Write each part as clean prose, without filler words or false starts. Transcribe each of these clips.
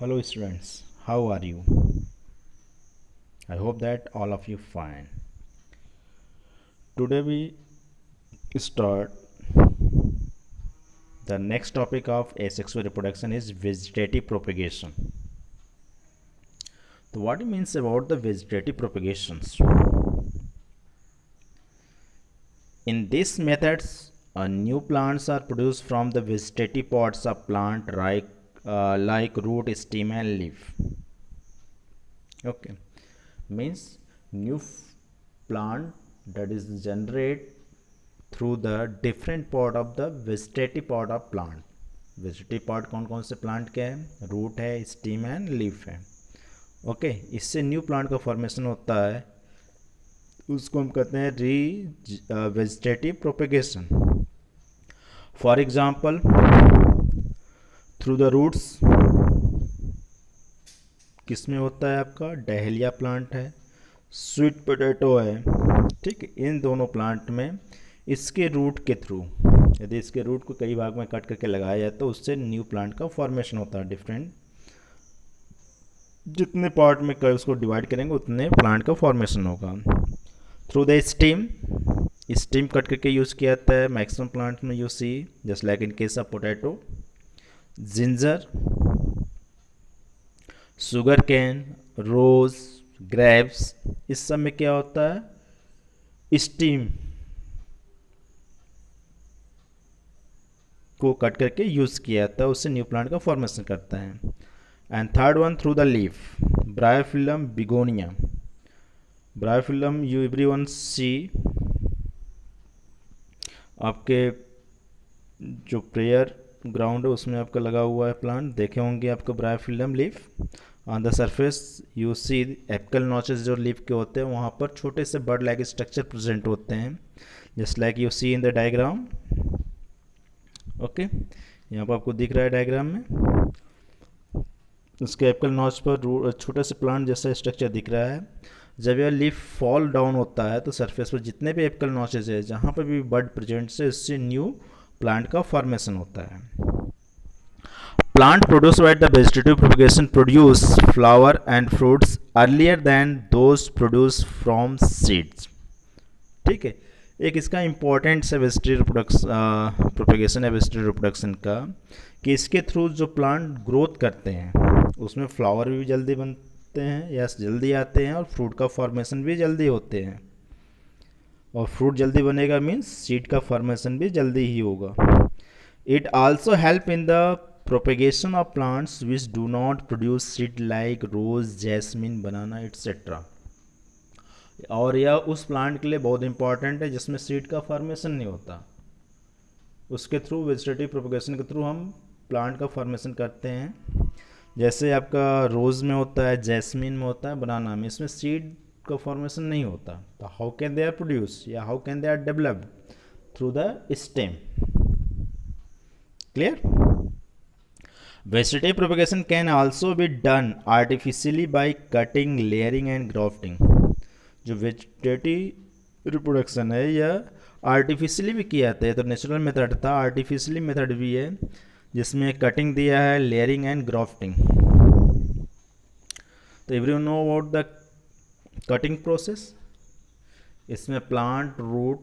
Hello students, how are you? I hope that all of you fine. Today we start the next topic of asexual reproduction is vegetative propagation. So what it means about the vegetative propagations? In these methods, new plants are produced from the vegetative parts of plant like root, stem and leaf. Okay, means plant that is generated through the different part of the vegetative part of plant. Vegetative part कौन कौन से plant के हैं? Root है, stem and leaf है. Okay, इससे new plant का formation होता है, उसको हम कहते हैं vegetative propagation. For example, through the roots किस में होता है? आपका डहेलिया प्लांट है, स्वीट पोटैटो है. ठीक, इन दोनों प्लांट में इसके रूट के थ्रू, यदि इसके रूट को कई भाग में कट करके लगाया जाए तो उससे न्यू प्लांट का फॉर्मेशन होता है. डिफरेंट जितने पार्ट में उसको डिवाइड करेंगे उतने प्लांट का फॉर्मेशन होगा. थ्रू द स्टीम कट करके यूज़ किया जाता है मैक्सिमम प्लांट में. You see just like in case of potato, ginger, sugarcane, rose, grapes, इस सब में क्या होता है? स्टीम को कट करके यूज़ किया जाता है, उससे न्यू प्लांट का फॉर्मेशन करता है. And third one through the leaf, Bryophyllum Begonia. Bryophyllum you everyone see, आपके जो प्रेयर ग्राउंड है उसमें आपका लगा हुआ है प्लांट, देखे होंगे आपका bryophyllum leaf. On the surface you see apical notches जो लीफ के होते हैं वहाँ पर छोटे से बर्ड लाइक स्ट्रक्चर प्रेजेंट होते हैं, just like you see in the diagram. Okay, यहाँ पर आपको दिख रहा है डायग्राम में, उसके एपिकल नॉच पर छोटा सा प्लांट जैसा स्ट्रक्चर दिख रहा है. जब यह लीफ फॉल डाउन होता है तो सरफेस पर जितने भी एपिकल नॉचेज है जहाँ पर भी बर्ड प्रेजेंट है उससे न्यू प्लांट का फॉर्मेशन होता है. Plant produce by the vegetative propagation produce flower and fruits earlier than those produce from seeds. ठीक है, एक इसका इम्पॉर्टेंट है वेजिटेटिव प्रोपगेशन है वेजिटेटिव रिप्रोडक्शन का, कि इसके थ्रू जो प्लांट ग्रोथ करते हैं उसमें फ्लावर भी जल्दी बनते हैं या जल्दी आते हैं, और फ्रूट का फॉर्मेशन भी जल्दी होते हैं. और फ्रूट जल्दी बनेगा मीन्स सीड का फॉर्मेशन भी जल्दी ही होगा. It also help in the propagation of plants which do not produce seed like rose, jasmine, banana etcetera. और यह उस प्लांट के लिए बहुत इंपॉर्टेंट है जिसमें सीड का फॉर्मेशन नहीं होता. उसके थ्रू वेजिटेटिव प्रोपेगेशन के थ्रू हम प्लांट का फॉर्मेशन करते हैं. जैसे आपका रोज़ में होता है, जैस्मिन में होता है, बनाना में, इसमें सीड का फॉर्मेशन नहीं होता. तो how can they are produce या how can they are developed? Through the stem. Clear? Vegetative propagation can also be done artificially by cutting, layering and grafting. जो वेजिटेटिव रिप्रोडक्शन है यह आर्टिफिशियली भी किया जाता है. तो नेचुरल मेथड था, आर्टिफिशियली मेथड भी है जिसमें कटिंग दिया है, लेयरिंग एंड ग्राफ्टिंग. तो everyone know about the cutting process. इसमें प्लांट रूट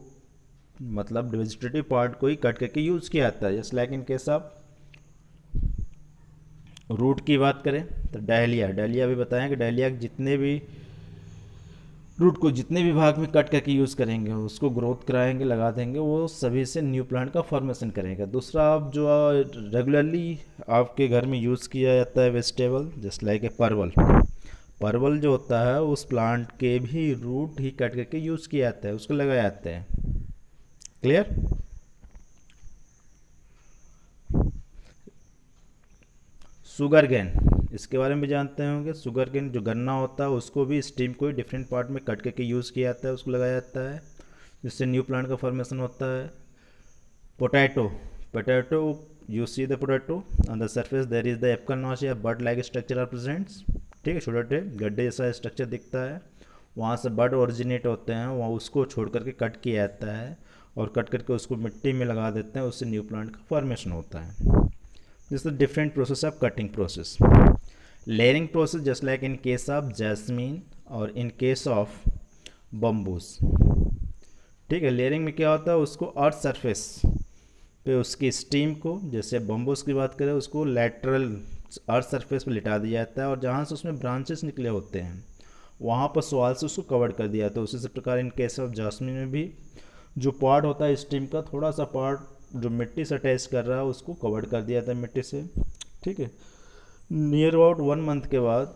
मतलब वेजिटेटिव पार्ट को ही कट करके यूज किया जाता है. Just like in case of root की बात करें तो डहेलिया भी बताएं कि डहेलिया जितने भी रूट को जितने भी भाग में कट करके यूज़ करेंगे उसको ग्रोथ कराएंगे, लगा देंगे, वो सभी से न्यू प्लांट का फॉर्मेशन करेगा. दूसरा, आप जो रेगुलरली आपके घर में यूज़ किया जाता है वेजिटेबल, जस्ट लाइक ए परवल जो होता है उस प्लांट के भी रूट ही कट करके यूज़ किया जाता है, उसको लगाया जाता है. क्लियर? शुगर केन, इसके बारे में भी जानते होंगे. शुगर केन जो गन्ना होता है उसको भी स्टीम को ही डिफरेंट पार्ट में कट करके यूज़ किया जाता है, उसको लगाया जाता है, जिससे न्यू प्लांट का फॉर्मेशन होता है. Potato you see the potato on the surface there is the apical notch या bird like structure are presents. ठीक है, छोटे गड्ढे जैसा स्ट्रक्चर दिखता है, वहाँ से बर्ड ओरिजिनेट होते हैं, वहाँ उसको छोड़ करके कट किया जाता है और कट करके उसको मिट्टी में लगा देते हैं, उससे न्यू प्लांट का फॉर्मेशन होता है. This is the different process of cutting process. Layering process just like in case of jasmine और इन केस ऑफ बम्बूस। ठीक है, लेयरिंग में क्या होता है, उसको अर्थ सरफेस पे उसकी स्टीम को, जैसे बम्बूस की बात करें उसको लैटरल अर्थ सरफेस पे लिटा दिया जाता है और जहाँ से उसमें ब्रांचेस निकले होते हैं वहाँ पर सवाल से उसको कवर कर दिया जाता है। उसी से प्रकार इन केस ऑफ जासमीन में भी जो पार्ट होता है स्टीम का, थोड़ा सा पार्ट जो मिट्टी से अटैच कर रहा है उसको कवर कर दिया जाता है मिट्टी से। ठीक है, नियर अबाउट 1 मंथ के बाद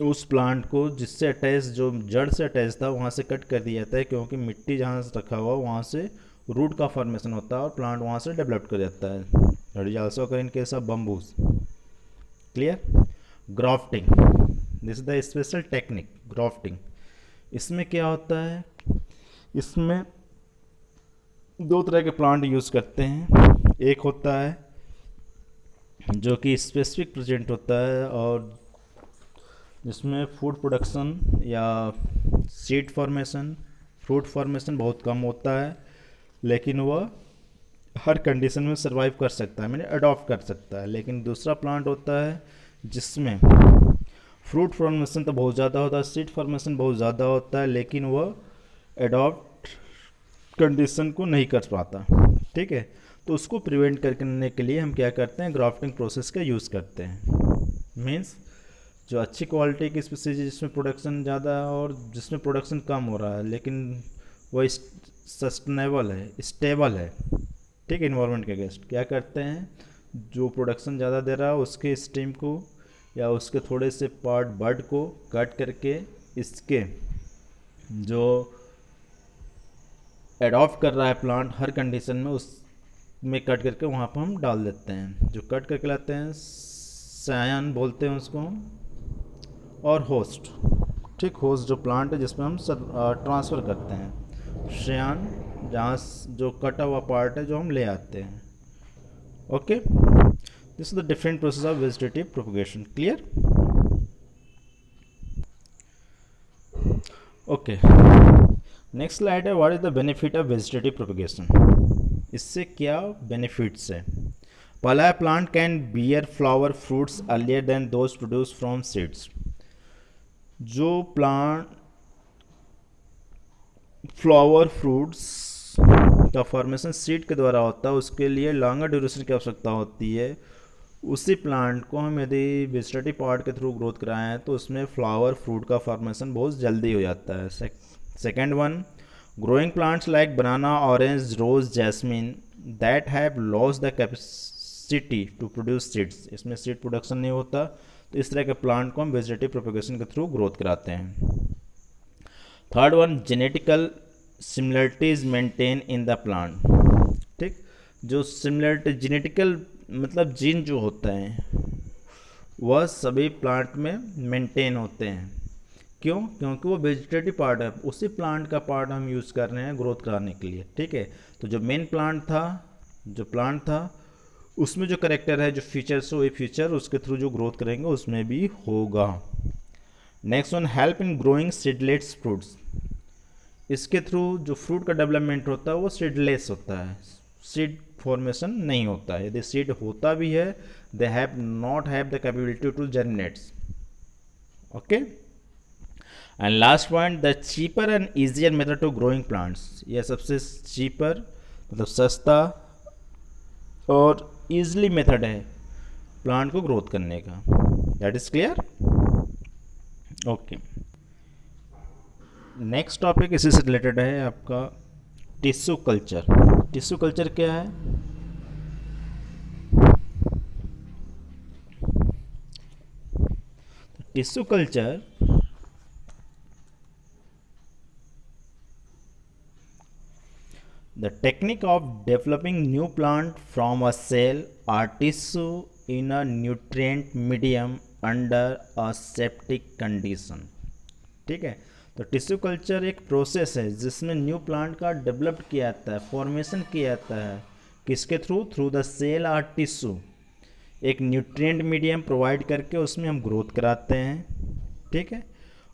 उस प्लांट को जिससे अटैच, जो जड़ से अटैच था वहाँ से कट कर दिया जाता है, क्योंकि मिट्टी जहाँ से रखा हुआ वहाँ से रूट का फॉर्मेशन होता है और प्लांट वहाँ से डेवलप कर जाता है। That is also occur in case of bamboos. Clear. Grafting, this is the special technique grafting. इसमें क्या होता है, इसमें दो तरह के प्लांट यूज़ करते हैं। एक होता है जो कि स्पेसिफिक प्रेजेंट होता है और जिसमें फूड प्रोडक्शन या सीड फॉर्मेशन, फ्रूट फॉर्मेशन बहुत कम होता है, लेकिन वह हर कंडीशन में सरवाइव कर सकता है, मैंने अडॉप्ट कर सकता है। लेकिन दूसरा प्लांट होता है जिसमें फ्रूट फॉर्मेशन तो बहुत ज़्यादा होता है, सीड फॉर्मेशन बहुत ज़्यादा होता है, लेकिन वह अडॉप्ट कंडीशन को नहीं कर पाता। ठीक है, तो उसको प्रिवेंट करने के लिए हम क्या करते हैं, ग्राफ्टिंग प्रोसेस का यूज़ करते हैं। मीन्स जो अच्छी क्वालिटी की स्पीसीज जिसमें प्रोडक्शन ज़्यादा है और जिसमें प्रोडक्शन कम हो रहा है लेकिन वो सस्टेनेबल है, स्टेबल है, ठीक है, इन्वायरमेंट के अगेंस्ट, क्या करते हैं, जो प्रोडक्शन ज़्यादा दे रहा है उसके स्टीम को या उसके थोड़े से पार्ट बड को कट करके इसके जो एडॉप्ट कर रहा है प्लांट हर कंडीशन में उसमें कट करके वहाँ पर हम डाल देते हैं। जो कट करके लाते हैं सायन बोलते हैं उसको हम, और होस्ट। ठीक, होस्ट जो प्लांट है जिसमें हम ट्रांसफ़र करते हैं, श्यान जहाँ जो कटा हुआ पार्ट है जो हम ले आते हैं। Okay, this is the different process of vegetative propagation. Clear. Okay, next slide है, what is the benefit of vegetative propagation. इससे क्या बेनिफिट्स है। पहला, plant can bear flower fruits earlier than those produce from seeds. जो plant flower fruits का formation seed के द्वारा होता है उसके लिए लॉन्गर ड्यूरेशन की आवश्यकता होती है। उसी प्लांट को हम यदि वेजिटेटिव पार्ट के थ्रू ग्रोथ कराएं तो उसमें फ्लावर फ्रूट का फॉर्मेशन बहुत जल्दी हो जाता है। Second one, growing plants like banana, orange, rose, jasmine that have lost the capacity to produce seeds. इसमें सीड प्रोडक्शन नहीं होता, तो इस तरह के प्लांट को हम वेजिटेटिव प्रोपगेशन के थ्रू ग्रोथ कराते हैं। Third one, genetical similarities maintain in the plant. ठीक, जो सिमिलरिटी जेनेटिकल मतलब जीन जो होते हैं वह सभी प्लांट में मेंटेन होते हैं। क्यों? क्योंकि वो वेजिटेटिव पार्ट है, उसी प्लांट का पार्ट हम यूज़ कर रहे हैं ग्रोथ कराने के लिए। ठीक है, तो जो मेन प्लांट था उसमें जो करेक्टर है, जो फीचर्स है, वही फीचर उसके थ्रू जो ग्रोथ करेंगे उसमें भी होगा। Next one, help in growing seedless fruits. इसके थ्रू जो फ्रूट का डेवलपमेंट होता है वो सीडलेस होता है, सीड फॉर्मेशन नहीं होता है। यदि सीड होता भी है, they have not have the capability to germinates. Okay, and last point, the cheaper and easier method to growing plants. यह सबसे चीपर मतलब सस्ता और ईजिली मेथड है प्लांट को ग्रोथ करने का। That is clear. Okay, next topic इसी से रिलेटेड है आपका टिश्यू कल्चर। टिश्यू कल्चर क्या है? Tissue culture the technique of developing new plant from a cell or tissue in a nutrient medium under a septic condition। ठीक है, तो tissue culture एक प्रोसेस है जिसमें न्यू प्लांट का डेवलप किया जाता है, फॉर्मेशन किया जाता है, किसके थ्रू? थ्रू द सेल और टिश्यू। एक न्यूट्रिएंट मीडियम प्रोवाइड करके उसमें हम ग्रोथ कराते हैं। ठीक है,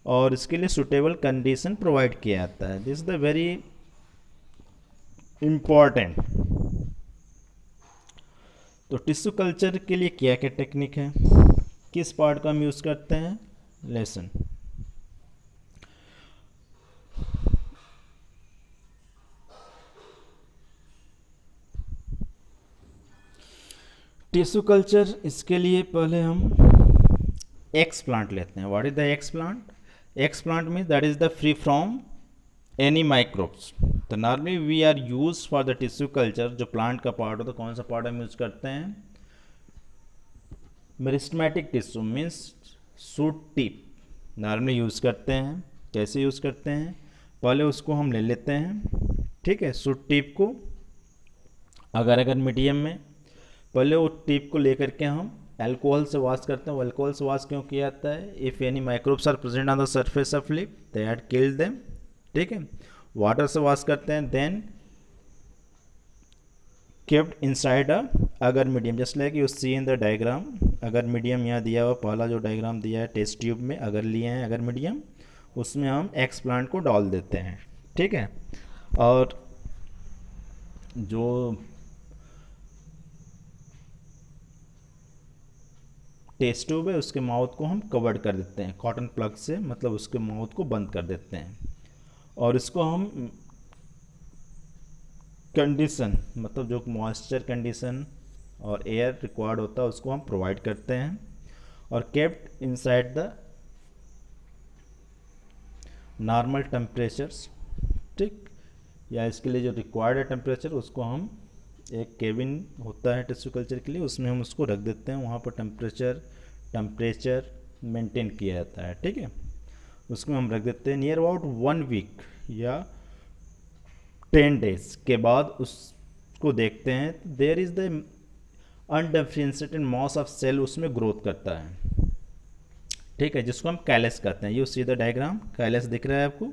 और इसके लिए सुटेबल कंडीशन प्रोवाइड किया जाता है। This is the very important. तो टिश्यू कल्चर के लिए क्या क्या टेक्निक है? किस पार्ट का हम यूज़ करते हैं? लेसन। टिश्यू कल्चर, इसके लिए पहले हम एक्स प्लांट लेते हैं. What is the explant? Explant means that is the free from any microbes. तो normally we are use for the tissue culture. जो प्लांट का पार्ट होता है, कौन सा पार्ट हम यूज करते हैं? Meristematic tissue means shoot tip normally use करते हैं. कैसे यूज़ करते हैं? पहले उसको हम ले लेते हैं, ठीक है, शूट टिप को. अगर मीडियम में, पहले वो टिप को लेकर के हम अल्कोहल से वॉश करते हैं. वो अल्कोहल से वॉश क्यों किया जाता है? If any microbes are present on the surface of lip they had killed them. ठीक है, वाटर से वॉश करते हैं. Then kept inside a agar medium, just like you see in the diagram. अगर मीडियम यहाँ दिया हुआ, पहला जो डायग्राम दिया है टेस्ट ट्यूब में, अगर लिए हैं अगर मीडियम, उसमें हम एक्स प्लांट को डाल देते हैं. ठीक है, और जो टेस्ट ट्यूब है उसके माउथ को हम कवर्ड कर देते हैं कॉटन प्लग से, मतलब उसके माउथ को बंद कर देते हैं. और इसको हम कंडीशन, मतलब जो मॉइस्चर कंडीशन और एयर रिक्वायर्ड होता है उसको हम प्रोवाइड करते हैं. और kept inside the normal temperatures. ठीक, या इसके लिए जो रिक्वायर्ड है टेम्परेचर, उसको हम एक केबिन होता है टिश्यू कल्चर के लिए, उसमें हम उसको रख देते हैं. वहाँ पर टेम्परेचर मेंटेन किया जाता है. ठीक है, उसको हम रख देते हैं. नियर अबाउट 1 वीक या 10 डेज के बाद उसको देखते हैं. There is the undifferentiated mass of cell, उसमें ग्रोथ करता है. ठीक है, जिसको हम कैलस कहते हैं. You see the diagram, callus दिख रहा है आपको.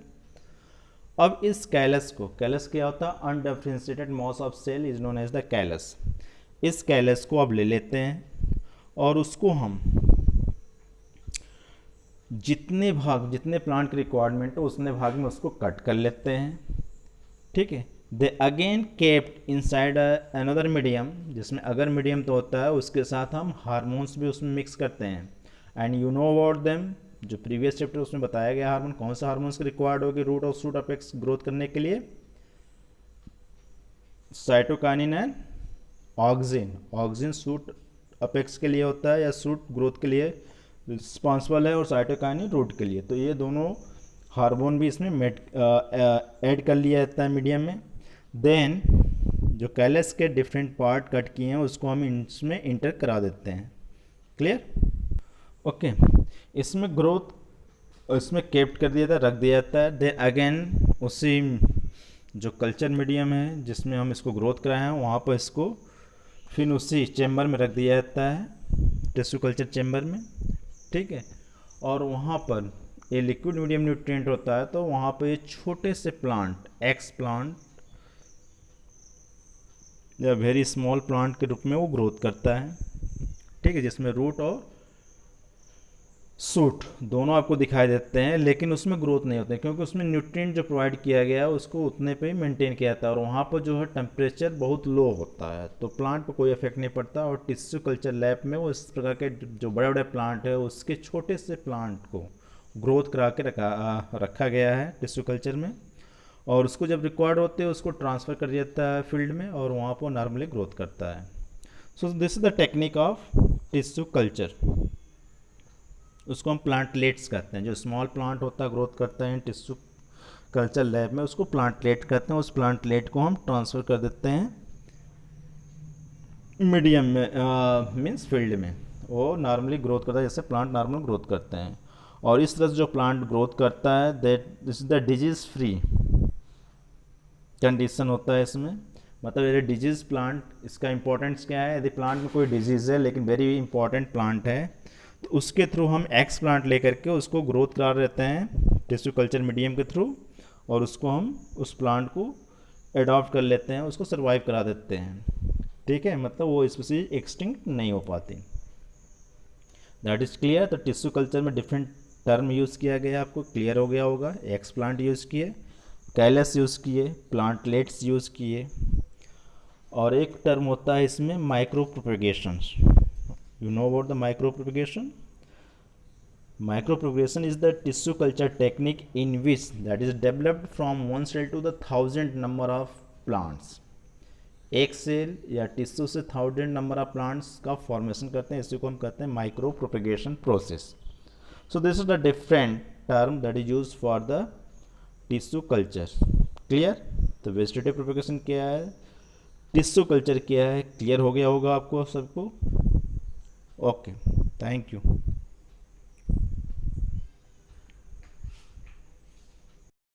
अब इस कैलस क्या होता है? Undifferentiated mass of cell is known as the callus. इस कैलस को अब ले लेते हैं और उसको हम जितने प्लांट की रिक्वायरमेंट हो उतने भाग में उसको कट कर लेते हैं. ठीक है, they again kept inside another medium, जिसमें अगर मीडियम तो होता है, उसके साथ हम हार्मोन्स भी उसमें मिक्स करते हैं. And you know about them, जो प्रीवियस चैप्टर उसमें बताया गया हार्मोन, कौन सा हार्मोन्स की रिक्वायर्ड होगी रूट और शूट अपेक्स ग्रोथ करने के लिए? Cytokinin and auxin. Auxin shoot apex के लिए होता है या शूट ग्रोथ के लिए रिस्पॉन्सिबल है, और साइटोकाइनिन रूट के लिए. तो ये दोनों हार्मोन भी इसमें ऐड कर लिया जाता है मीडियम में. देन जो कैलस के डिफरेंट पार्ट कट किए हैं उसको हम इसमें इंटर करा देते हैं. क्लियर? ओके, इसमें ग्रोथ इसमें केप्ट कर दिया था, रख दिया जाता है. देन अगेन उसी जो कल्चर मीडियम है जिसमें हम इसको ग्रोथ कराए हैं, वहाँ पर इसको फिर उसी चैम्बर में रख दिया जाता है, टिश्यू कल्चर चैम्बर में. ठीक है, और वहाँ पर ये लिक्विड मीडियम न्यूट्रिएंट होता है, तो वहाँ पे छोटे से प्लांट, एक्स प्लांट या वेरी स्मॉल प्लांट के रूप में वो ग्रोथ करता है. ठीक है, जिसमें रूट और शूट दोनों आपको दिखाई देते हैं, लेकिन उसमें ग्रोथ नहीं होते क्योंकि उसमें न्यूट्रिएंट जो प्रोवाइड किया गया है उसको उतने पे ही मेंटेन किया जाता है. और वहाँ पर जो है टेम्परेचर बहुत लो होता है, तो प्लांट पर कोई इफेक्ट नहीं पड़ता. और टिश्यू कल्चर लैब में वो इस प्रकार के जो बड़े बड़े प्लांट है उसके छोटे से प्लांट को ग्रोथ करा के रखा गया है टिश्यू कल्चर में. और उसको जब रिक्वायर्ड होते हैं उसको ट्रांसफ़र कर दिया जाता है फील्ड में, और वहाँ पर नॉर्मली ग्रोथ करता है. So this is the technique of tissue culture. उसको हम प्लांटलेट्स कहते हैं. जो स्मॉल प्लांट होता है ग्रोथ करता है टिश्यू कल्चर लैब में, उसको प्लांटलेट कहते हैं. उस प्लांटलेट को हम ट्रांसफ़र कर देते हैं मीडियम में, मीन्स फील्ड में. वो नॉर्मली ग्रोथ करता है जैसे प्लांट नॉर्मल ग्रोथ करते हैं. और इस तरह से जो प्लांट ग्रोथ करता है, that this is the disease free condition होता है इसमें. मतलब ये डिजीज़ प्लांट, इसका इंपॉर्टेंस क्या है? यदि प्लांट में कोई डिजीज़ है लेकिन वेरी इंपॉर्टेंट प्लांट है, तो उसके थ्रू हम एक्स प्लांट लेकर के उसको ग्रोथ करा देते हैं टिश्यू कल्चर मीडियम के थ्रू, और उसको हम उस प्लांट को एडॉप्ट कर लेते हैं, उसको सर्वाइव करा देते हैं. ठीक है, मतलब वो स्पीसीज एक्सटिंक्ट नहीं हो पाती. That is clear. तो टिश्यू कल्चर में डिफरेंट टर्म यूज़ किया गया, आपको क्लियर हो गया होगा. एक्स प्लांट यूज़ किए, कैलस यूज़ किए, प्लांटलेट्स यूज़ किए, और एक टर्म होता है इसमें micro propagation. You know about the micro propagation? Micro progression is the tissue culture technique in which that is developed from one cell to the thousand number of plants. एक cell या tissue से thousand number of plants का formation करते हैं, इसी को हम कहते हैं micro propagation process. So this is the different term that is use for the tissue culture. Clear? तो वेजिटेटिव प्रोपेगेशन क्या है, टिश्यू कल्चर क्या है, क्लियर हो गया होगा आपको सबको। Okay, thank you.